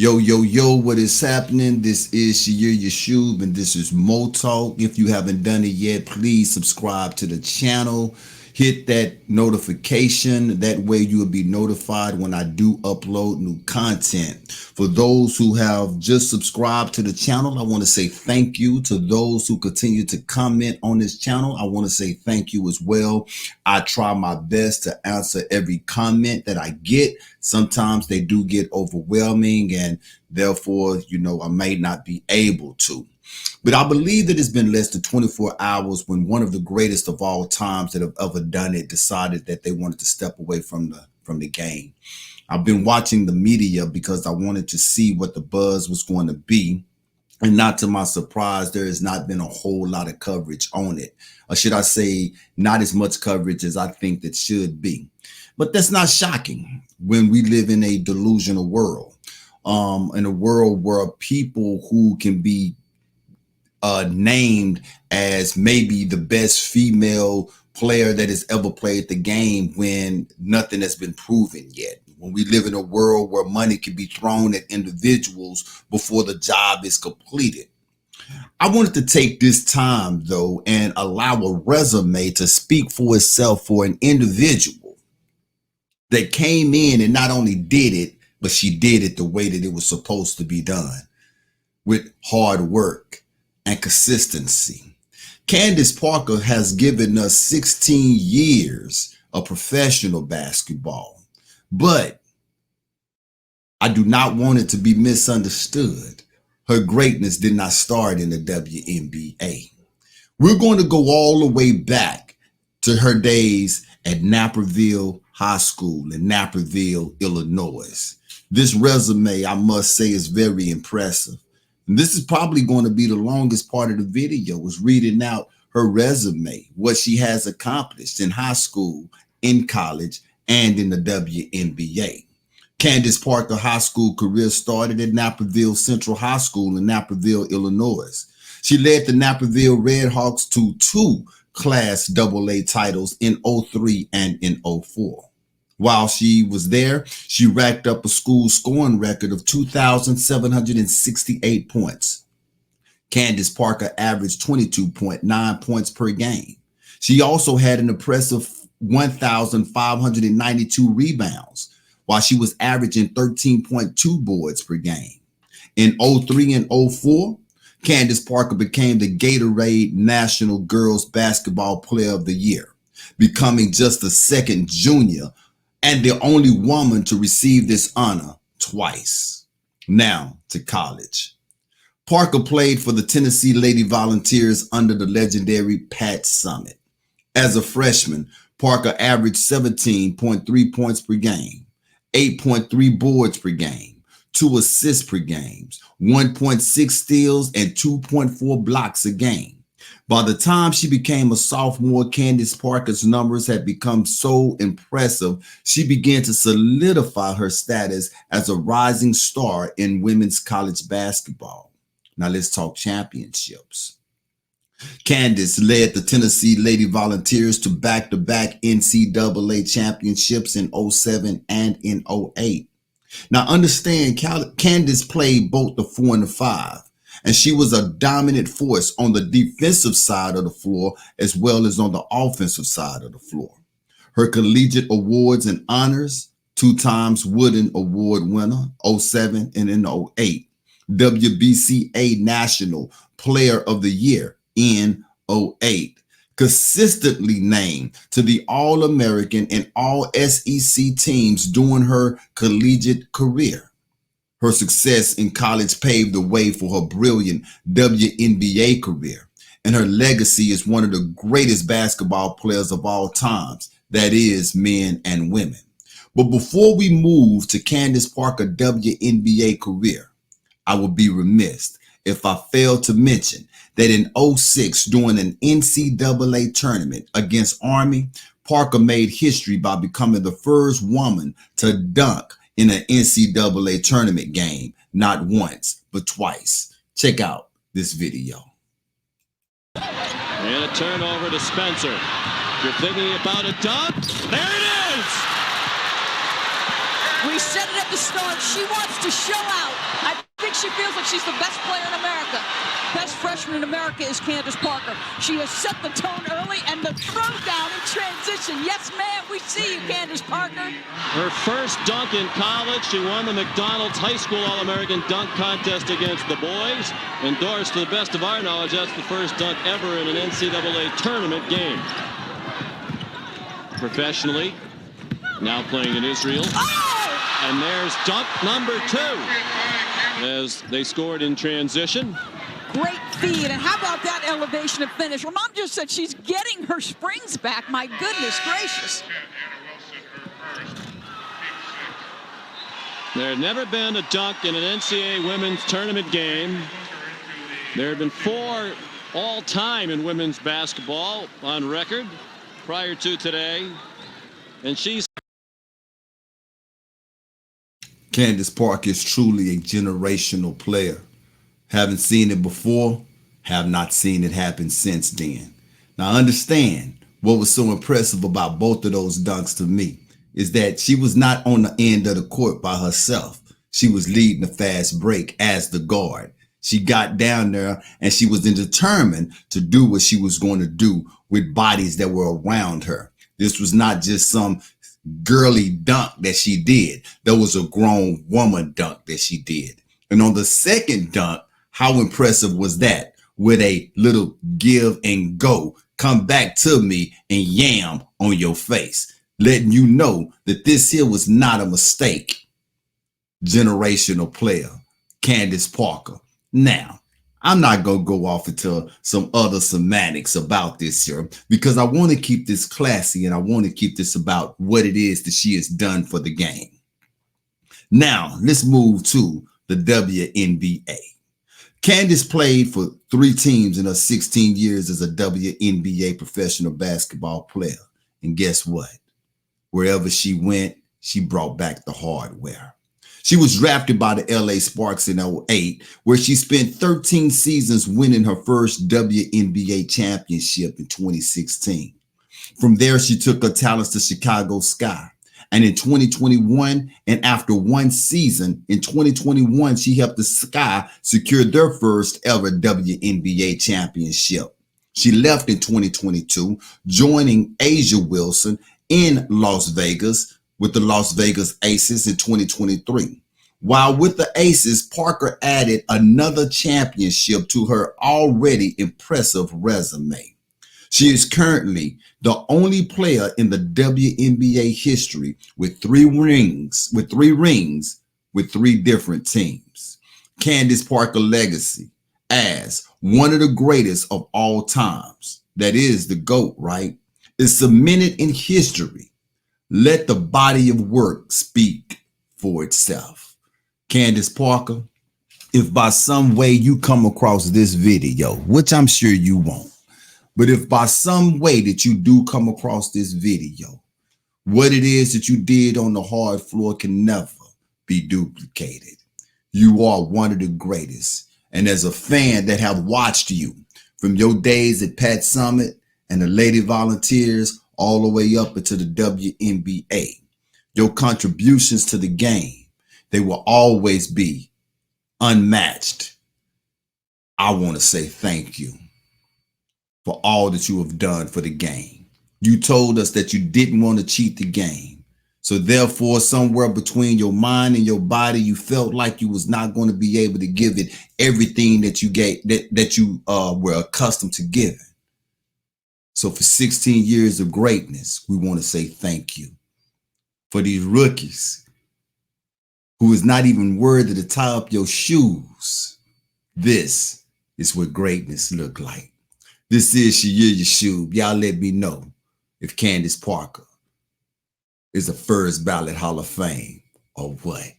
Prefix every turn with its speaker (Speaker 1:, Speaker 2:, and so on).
Speaker 1: Yo, yo, yo, what is happening? This is Shir Yeshub and this is Mo Talk. If you haven't done it yet, please subscribe to the channel. Hit that notification. That way you will be notified when I do upload new content. For those who have just subscribed to the channel, I want to say thank you. To those who continue to comment on this channel, I want to say thank you as well. I try my best to answer every comment that I get. Sometimes they do get overwhelming and therefore, I may not be able to. But I believe that it's been less than 24 hours when one of the greatest of all times that have ever done it decided that they wanted to step away from the game. I've been watching the media because I wanted to see what the buzz was going to be. And not to my surprise, there has not been a whole lot of coverage on it. Or should I say, not as much coverage as I think that should be. But that's not shocking when we live in a delusional world, in a world where people who can be named as maybe the best female player that has ever played the game when nothing has been proven yet. When we live in a world where money can be thrown at individuals before the job is completed. I wanted to take this time, though, and allow a resume to speak for itself for an individual that came in and not only did it, but she did it the way that it was supposed to be done, with hard work and consistency. Candace Parker has given us 16 years of professional basketball, but I do not want it to be misunderstood. Her greatness did not start in the WNBA. We're going to go all the way back to her days at Naperville High School in Naperville, Illinois. This resume, I must say, is very impressive. And this is probably going to be the longest part of the video, is reading out her resume, what she has accomplished in high school, in college, and in the WNBA. Candace Parker high school career started at Naperville Central High School in Naperville, Illinois. She led the Naperville Redhawks to 2 Class AA titles in 03 and in 04. While she was there, she racked up a school scoring record of 2,768 points. Candace Parker averaged 22.9 points per game. She also had an impressive 1,592 rebounds, while she was averaging 13.2 boards per game. In 03 and 04, Candace Parker became the Gatorade National Girls Basketball Player of the Year, becoming just the second junior and the only woman to receive this honor twice. Now to college. Parker played for the Tennessee Lady Volunteers under the legendary Pat Summitt. As a freshman, Parker averaged 17.3 points per game, 8.3 boards per game, 2 assists per game, 1.6 steals, and 2.4 blocks a game. By the time she became a sophomore, Candace Parker's numbers had become so impressive, she began to solidify her status as a rising star in women's college basketball. Now let's talk championships. Candace led the Tennessee Lady Volunteers to back-to-back NCAA championships in 07 and in 08. Now understand, Candace played both the 4 and the 5. And she was a dominant force on the defensive side of the floor as well as on the offensive side of the floor. Her collegiate awards and honors: 2 times Wooden Award winner, 07 and in 08. WBCA National Player of the Year in 08. Consistently named to the All-American and All-SEC teams during her collegiate career. Her success in college paved the way for her brilliant WNBA career, and her legacy is one of the greatest basketball players of all times, that is, men and women. But before we move to Candace Parker WNBA career, I would be remiss if I failed to mention that in 06, during an NCAA tournament against Army, Parker made history by becoming the first woman to dunk in an NCAA tournament game, not once, but twice. Check out this video.
Speaker 2: And a turnover to Spencer. If you're thinking about a dunk, there it is!
Speaker 3: We said it at the start. She wants to show out. I think she feels like she's the best player in America. Best freshman in America is Candace Parker. She has set the tone early and the throwdown in transition. Yes, ma'am, we see you, Candace Parker.
Speaker 2: Her first dunk in college. She won the McDonald's High School All-American Dunk Contest against the boys. Endorsed, to the best of our knowledge, that's the first dunk ever in an NCAA tournament game. Professionally, now playing in Israel.
Speaker 3: Oh!
Speaker 2: And there's dunk number 2 as they scored in transition.
Speaker 3: Great feed, and how about that elevation of finish? Well, Mom just said she's getting her springs back. My goodness gracious.
Speaker 2: There had never been a dunk in an NCAA women's tournament game. There have been 4 all-time in women's basketball on record prior to today. And she's...
Speaker 1: Candace Parker is truly a generational player. Haven't seen it before, have not seen it happen since then. Now understand, what was so impressive about both of those dunks to me is that she was not on the end of the court by herself. She was leading the fast break as the guard. She got down there and she was determined to do what she was going to do with bodies that were around her. This was not just some girly dunk that she did. There was a grown woman dunk that she did. And on the second dunk, how impressive was that? With a little give and go, come back to me and yam on your face, letting you know that this here was not a mistake. Generational player, Candace Parker. Now, I'm not going to go off into some other semantics about this here because I want to keep this classy and I want to keep this about what it is that she has done for the game. Now, let's move to the WNBA. Candace played for 3 teams in her 16 years as a WNBA professional basketball player. And guess what? Wherever she went, she brought back the hardware. She was drafted by the LA Sparks in 2008, where she spent 13 seasons winning her first WNBA championship in 2016. From there, she took her talents to Chicago Sky. And in 2021, and after 1 season, in 2021, she helped the Sky secure their first ever WNBA championship. She left in 2022, joining Asia Wilson in Las Vegas with the Las Vegas Aces in 2023. While with the Aces, Parker added another championship to her already impressive resume. She is currently the only player in the WNBA history with 3 rings with 3 different teams. Candace Parker legacy as one of the greatest of all times, that is the GOAT, right, is cemented in history. Let the body of work speak for itself. Candace Parker, if by some way you come across this video, which I'm sure you won't, but if by some way that you do come across this video, what it is that you did on the hard floor can never be duplicated. You are one of the greatest. And as a fan that have watched you from your days at Pat Summit and the Lady Volunteers all the way up into the WNBA, your contributions to the game, they will always be unmatched. I want to say thank you for all that you have done for the game. You told us that you didn't want to cheat the game. So therefore, somewhere between your mind and your body, you felt like you was not going to be able to give it everything that you gave, that you were accustomed to giving. So for 16 years of greatness, we want to say thank you. For these rookies who is not even worthy to tie up your shoes, this is what greatness look like. This is Shia Yashub. Y'all let me know if Candace Parker is a first ballot Hall of Fame or what.